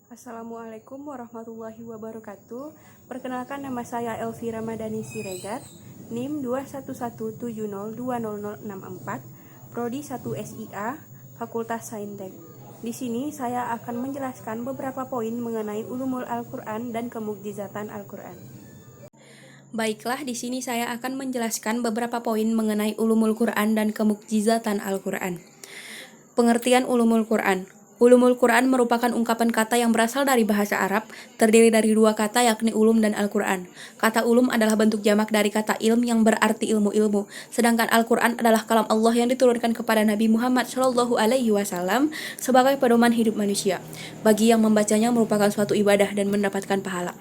Assalamualaikum warahmatullahi wabarakatuh. Perkenalkan, nama saya Elvira Madani Siregar, NIM 21170200064, Prodi 1 SIA, Fakultas Saintek. Di sini saya akan menjelaskan beberapa poin mengenai ulumul Al-Quran dan kemukjizatan Al-Quran. Baiklah, di sini saya akan menjelaskan beberapa poin mengenai ulumul Quran dan kemukjizatan Al-Quran. Pengertian ulumul Quran. Ulumul Quran merupakan ungkapan kata yang berasal dari bahasa Arab, terdiri dari dua kata yakni ulum dan Al-Quran. Kata ulum adalah bentuk jamak dari kata ilm yang berarti ilmu-ilmu, sedangkan Al-Quran adalah kalam Allah yang diturunkan kepada Nabi Muhammad SAW sebagai pedoman hidup manusia. Bagi yang membacanya merupakan suatu ibadah dan mendapatkan pahala.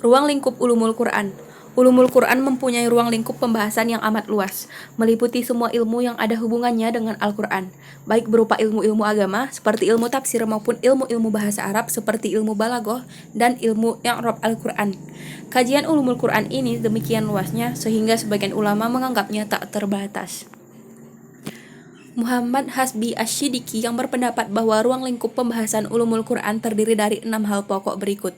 Ruang lingkup ulumul Quran. Ulumul Quran mempunyai ruang lingkup pembahasan yang amat luas, meliputi semua ilmu yang ada hubungannya dengan Al-Quran, baik berupa ilmu-ilmu agama seperti ilmu tafsir maupun ilmu-ilmu bahasa Arab seperti ilmu balaghah dan ilmu i'rab Al-Quran. Kajian ulumul Quran ini demikian luasnya sehingga sebagian ulama menganggapnya tak terbatas. Muhammad Hasbi Asy-Syidiki yang berpendapat bahwa ruang lingkup pembahasan ulumul Quran terdiri dari 6 hal pokok berikut.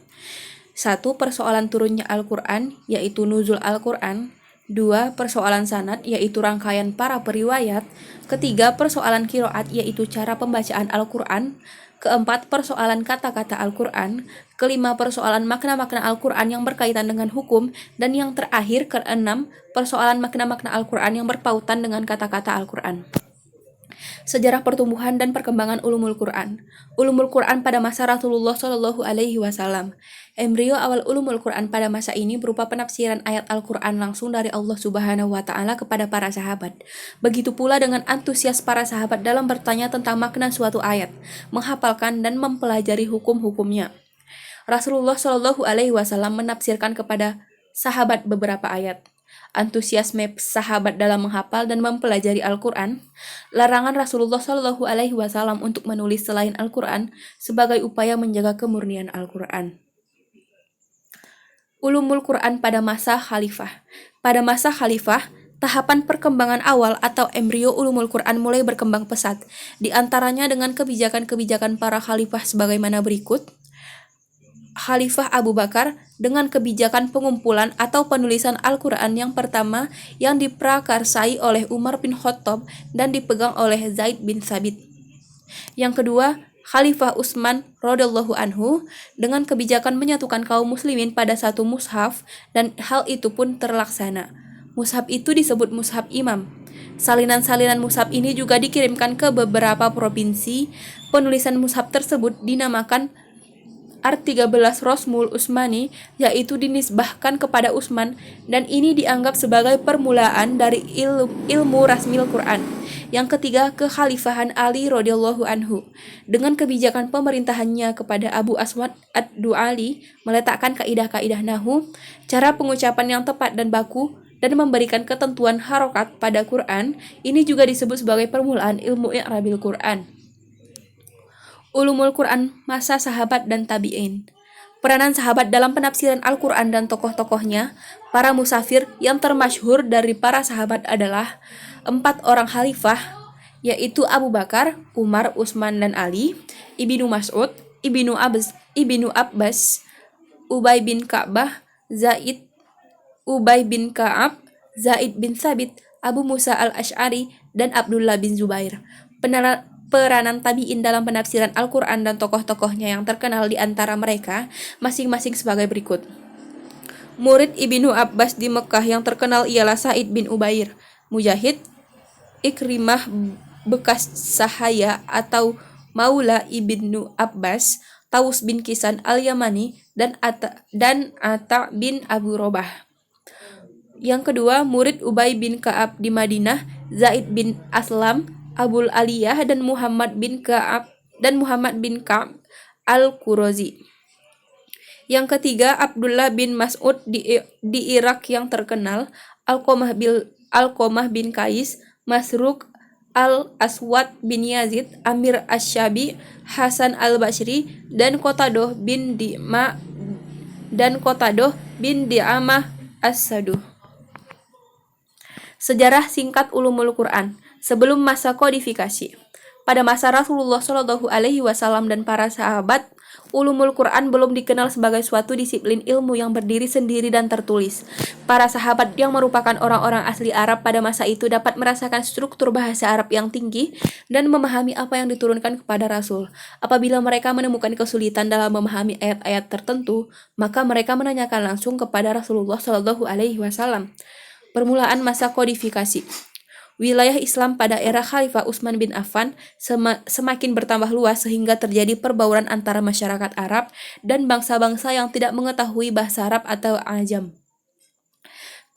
1. Persoalan turunnya Al-Quran, yaitu nuzul Al-Quran. 2. Persoalan sanad, yaitu rangkaian para periwayat. 3. Persoalan qiraat, yaitu cara pembacaan Al-Quran. 4. Persoalan kata-kata Al-Quran. 5. Persoalan makna-makna Al-Quran yang berkaitan dengan hukum. Dan yang terakhir, 6. Persoalan makna-makna Al-Quran yang berpautan dengan kata-kata Al-Quran. Sejarah pertumbuhan dan perkembangan ulumul Quran. Ulumul Quran pada masa Rasulullah SAW. Embrio awal ulumul Quran pada masa ini berupa penafsiran ayat Al-Quran langsung dari Allah Subhanahu wa Ta'ala kepada para sahabat. Begitu pula dengan antusias para sahabat dalam bertanya tentang makna suatu ayat, menghafalkan dan mempelajari hukum-hukumnya. Rasulullah SAW menafsirkan kepada sahabat beberapa ayat. Antusiasme sahabat dalam menghafal dan mempelajari Al-Quran, larangan Rasulullah SAW untuk menulis selain Al-Quran sebagai upaya menjaga kemurnian Al-Quran. Ulumul Quran pada masa Khalifah. Pada masa Khalifah, tahapan perkembangan awal atau embrio ulumul Quran mulai berkembang pesat, di antaranya dengan kebijakan-kebijakan para khalifah sebagaimana berikut. Khalifah Abu Bakar dengan kebijakan pengumpulan atau penulisan Al-Quran yang pertama yang diprakarsai oleh Umar bin Khattab dan dipegang oleh Zaid bin Thabit. Yang kedua, Khalifah Utsman radhiyallahu anhu dengan kebijakan menyatukan kaum muslimin pada satu mushaf, dan hal itu pun terlaksana. Mushaf itu disebut mushaf imam. Salinan-salinan mushaf ini juga dikirimkan ke beberapa provinsi. Penulisan mushaf tersebut dinamakan Ar-13 Rosmul Utsmani, yaitu dinisbahkan kepada Utsman, dan ini dianggap sebagai permulaan dari ilmu rasmil Quran. Yang ketiga, kekhalifahan Ali radhiyallahu anhu dengan kebijakan pemerintahannya kepada Abu Aswad ad-Du'ali meletakkan kaidah-kaidah nahwu, cara pengucapan yang tepat dan baku, dan memberikan ketentuan harokat pada Quran. Ini juga disebut sebagai permulaan ilmu i'rabil Quran. Ulumul Quran masa sahabat dan tabi'in. Peranan sahabat dalam penafsiran Al-Quran dan tokoh-tokohnya. Para musafir yang termasyhur dari para sahabat adalah 4 orang khalifah, yaitu Abu Bakar, Umar, Utsman, dan Ali, Ibnu Mas'ud, Ibnu Abbas, Ubay bin Ka'ab, Zaid bin Thabit, Abu Musa al-Asy'ari, dan Abdullah bin Zubair. Peranan tabi'in dalam penafsiran Al-Quran dan tokoh-tokohnya yang terkenal di antara mereka masing-masing sebagai berikut. Murid Ibnu Abbas di Mekah yang terkenal ialah Sa'id bin Ubair, Mujahid, Ikrimah bekas sahaya atau Maula Ibnu Abbas, Taus bin Kisan al-Yamani, dan Ata bin Abu Robah. Yang kedua, murid Ubay bin Ka'ab di Madinah, Zaid bin Aslam, Abul Aliyah, dan Muhammad bin Ka'ab al-Qurazi. Yang ketiga, Abdullah bin Mas'ud di Irak yang terkenal, Alqamah bin Qais, Masruq al-Aswad bin Yazid, Amir asy-Syabi, Hasan al-Basri, dan Qatadah bin Di'amah as-Saduh. Sejarah singkat ulumul Quran sebelum masa kodifikasi. Pada masa Rasulullah Shallallahu Alaihi Wasallam dan para sahabat, ulumul Quran belum dikenal sebagai suatu disiplin ilmu yang berdiri sendiri dan tertulis. Para sahabat yang merupakan orang-orang asli Arab pada masa itu dapat merasakan struktur bahasa Arab yang tinggi dan memahami apa yang diturunkan kepada Rasul. Apabila mereka menemukan kesulitan dalam memahami ayat-ayat tertentu, maka mereka menanyakan langsung kepada Rasulullah Shallallahu Alaihi Wasallam. Permulaan masa kodifikasi. Wilayah Islam pada era Khalifah Utsman bin Affan semakin bertambah luas sehingga terjadi perbauran antara masyarakat Arab dan bangsa-bangsa yang tidak mengetahui bahasa Arab atau Ajam.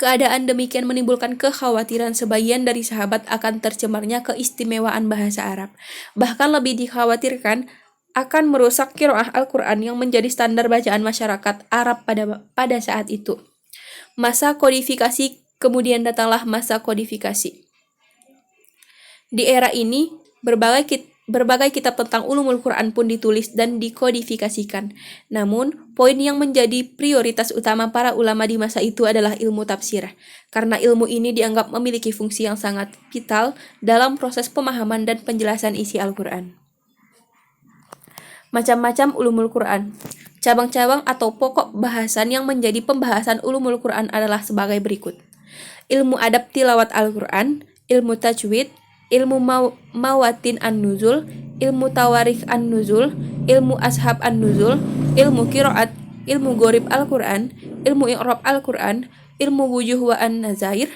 Keadaan demikian menimbulkan kekhawatiran sebagian dari sahabat akan tercemarnya keistimewaan bahasa Arab. Bahkan lebih dikhawatirkan akan merusak qiraah Al-Quran yang menjadi standar bacaan masyarakat Arab pada saat itu. Masa kodifikasi, kemudian datanglah masa kodifikasi. Di era ini, berbagai kitab tentang ulumul Quran pun ditulis dan dikodifikasikan. Namun, poin yang menjadi prioritas utama para ulama di masa itu adalah ilmu tafsir, karena ilmu ini dianggap memiliki fungsi yang sangat vital dalam proses pemahaman dan penjelasan isi Al-Quran. Macam-macam ulumul Quran. Cabang-cabang atau pokok bahasan yang menjadi pembahasan ulumul Quran adalah sebagai berikut. Ilmu adab tilawat Al-Quran, ilmu tajwid, ilmu mawatin an-nuzul, ilmu tawarikh an-nuzul, ilmu ashab an-nuzul, ilmu qiraat, ilmu gharib Al-Quran, ilmu i'rab Al-Quran, ilmu wujuh wa an-nazair,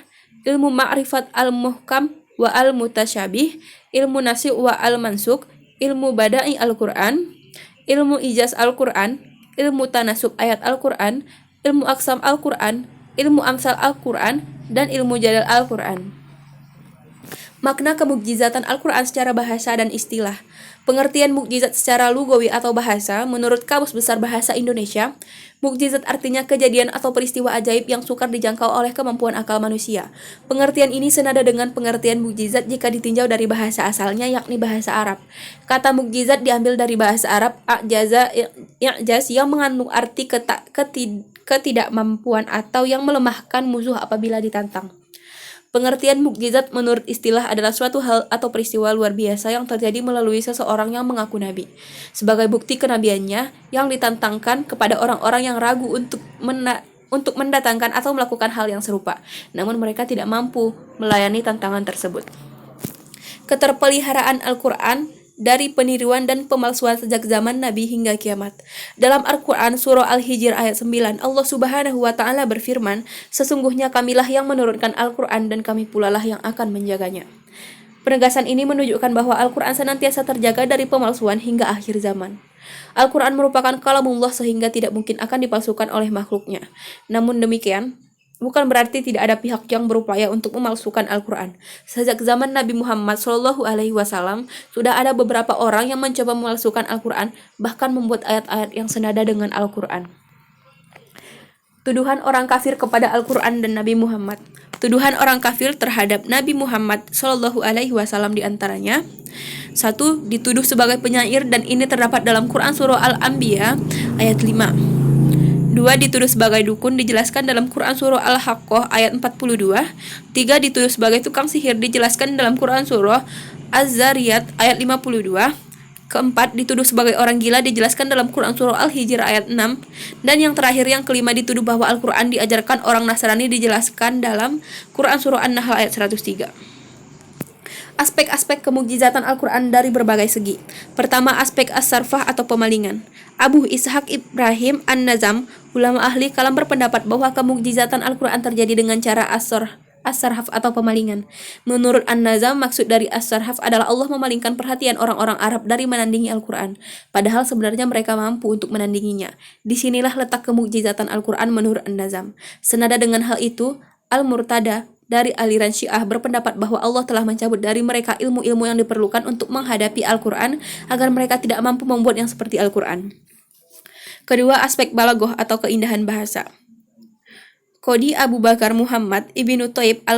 ilmu ma'rifat al-muhkam wa al-mutasyabih, ilmu nasih wa al-mansuk, ilmu bada'i Al-Quran, ilmu ijaz Al-Quran, ilmu tanasub ayat Al-Quran, ilmu aqsam Al-Quran, ilmu amsal Al-Quran, dan ilmu jadal Al-Quran. Makna kemukjizatan Al-Quran secara bahasa dan istilah. Pengertian mukjizat secara lugawi atau bahasa, menurut Kamus Besar Bahasa Indonesia, mukjizat artinya kejadian atau peristiwa ajaib yang sukar dijangkau oleh kemampuan akal manusia. Pengertian ini senada dengan pengertian mukjizat jika ditinjau dari bahasa asalnya, yakni bahasa Arab. Kata mukjizat diambil dari bahasa Arab i'jaz yang mengandung arti ketidakmampuan atau yang melemahkan musuh apabila ditantang. Pengertian mukjizat menurut istilah adalah suatu hal atau peristiwa luar biasa yang terjadi melalui seseorang yang mengaku nabi. Sebagai bukti kenabiannya yang ditantangkan kepada orang-orang yang ragu untuk mendatangkan atau melakukan hal yang serupa. Namun mereka tidak mampu melayani tantangan tersebut. Keterpeliharaan Al-Quran dari peniruan dan pemalsuan sejak zaman Nabi hingga kiamat. Dalam Al-Quran surah Al-Hijr ayat 9, Allah Subhanahu wa Ta'ala berfirman, "Sesungguhnya kamilah yang menurunkan Al-Quran dan kami pula lah yang akan menjaganya." Penegasan ini menunjukkan bahwa Al-Quran senantiasa terjaga dari pemalsuan hingga akhir zaman. Al-Quran merupakan kalamullah sehingga tidak mungkin akan dipalsukan oleh makhluknya. Namun demikian, bukan berarti tidak ada pihak yang berupaya untuk memalsukan Al-Quran. Sejak zaman Nabi Muhammad SAW, sudah ada beberapa orang yang mencoba memalsukan Al-Quran, bahkan membuat ayat-ayat yang senada dengan Al-Quran. Tuduhan orang kafir kepada Al-Quran dan Nabi Muhammad. Tuduhan orang kafir terhadap Nabi Muhammad SAW diantaranya: 1. Dituduh sebagai penyair, dan ini terdapat dalam Quran surah Al-Anbiya ayat 5. 2. Dituduh sebagai dukun, dijelaskan dalam Quran surah Al-Haqqah ayat 42. 3. Dituduh sebagai tukang sihir, dijelaskan dalam Quran surah Az-Zariyat ayat 52. 4. Dituduh sebagai orang gila, dijelaskan dalam Quran surah Al-Hijr ayat 6. Dan yang terakhir, yang kelima, dituduh bahwa Al-Quran diajarkan orang Nasrani, dijelaskan dalam Quran surah An-Nahl ayat 103. Aspek-aspek kemukjizatan Al-Quran dari berbagai segi. Pertama, aspek as-sarfah atau pemalingan. Abu Ishaq Ibrahim An-Nazam, ulama ahli kalam, berpendapat bahwa kemukjizatan Al-Quran terjadi dengan cara as-sarhaf atau pemalingan. Menurut An-Nazam, maksud dari as-sarhaf adalah Allah memalingkan perhatian orang-orang Arab dari menandingi Al-Quran, padahal sebenarnya mereka mampu untuk menandinginya. Disinilah letak kemukjizatan Al-Quran menurut An-Nazam. Senada dengan hal itu, Al-Murtada dari aliran Syiah berpendapat bahwa Allah telah mencabut dari mereka ilmu-ilmu yang diperlukan untuk menghadapi Al-Quran agar mereka tidak mampu membuat yang seperti Al-Quran. Kedua, aspek balaghah atau keindahan bahasa. Qadi Abu Bakar Muhammad Ibnu Thayyib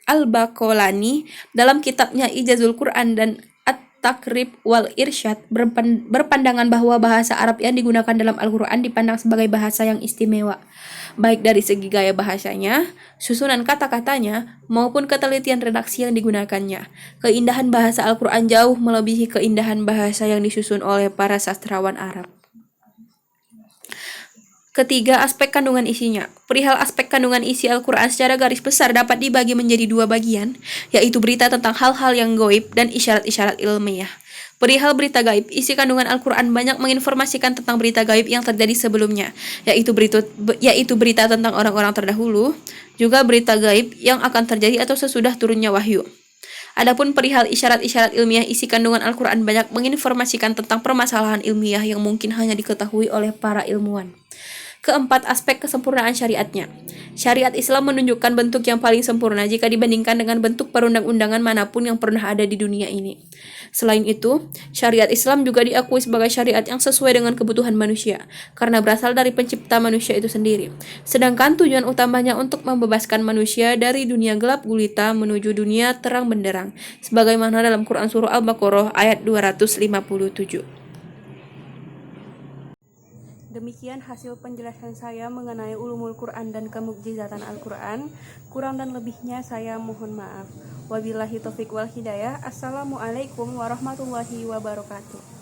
Al-Baqolani dalam kitabnya Ijazul Quran dan At-Takrib wal Irsyad berpandangan bahwa bahasa Arab yang digunakan dalam Al-Quran dipandang sebagai bahasa yang istimewa, baik dari segi gaya bahasanya, susunan kata-katanya, maupun ketelitian redaksi yang digunakannya. Keindahan bahasa Al-Quran jauh melebihi keindahan bahasa yang disusun oleh para sastrawan Arab. Ketiga, aspek kandungan isinya. Perihal aspek kandungan isi Al-Quran secara garis besar dapat dibagi menjadi dua bagian, yaitu berita tentang hal-hal yang gaib dan isyarat-isyarat ilmiah. Perihal berita gaib, isi kandungan Al-Quran banyak menginformasikan tentang berita gaib yang terjadi sebelumnya, yaitu berita tentang orang-orang terdahulu, juga berita gaib yang akan terjadi atau sesudah turunnya wahyu. Adapun perihal isyarat-isyarat ilmiah, isi kandungan Al-Quran banyak menginformasikan tentang permasalahan ilmiah yang mungkin hanya diketahui oleh para ilmuwan. Keempat, aspek kesempurnaan syariatnya. Syariat Islam menunjukkan bentuk yang paling sempurna jika dibandingkan dengan bentuk perundang-undangan manapun yang pernah ada di dunia ini. Selain itu, syariat Islam juga diakui sebagai syariat yang sesuai dengan kebutuhan manusia, karena berasal dari pencipta manusia itu sendiri. Sedangkan tujuan utamanya untuk membebaskan manusia dari dunia gelap gulita menuju dunia terang benderang, sebagaimana dalam Quran Surah Al-Baqarah ayat 257. Demikian hasil penjelasan saya mengenai ulumul Quran dan kemukjizatan Al-Quran. Kurang dan lebihnya saya mohon maaf. Wabillahi taufiq wal hidayah. Assalamualaikum warahmatullahi wabarakatuh.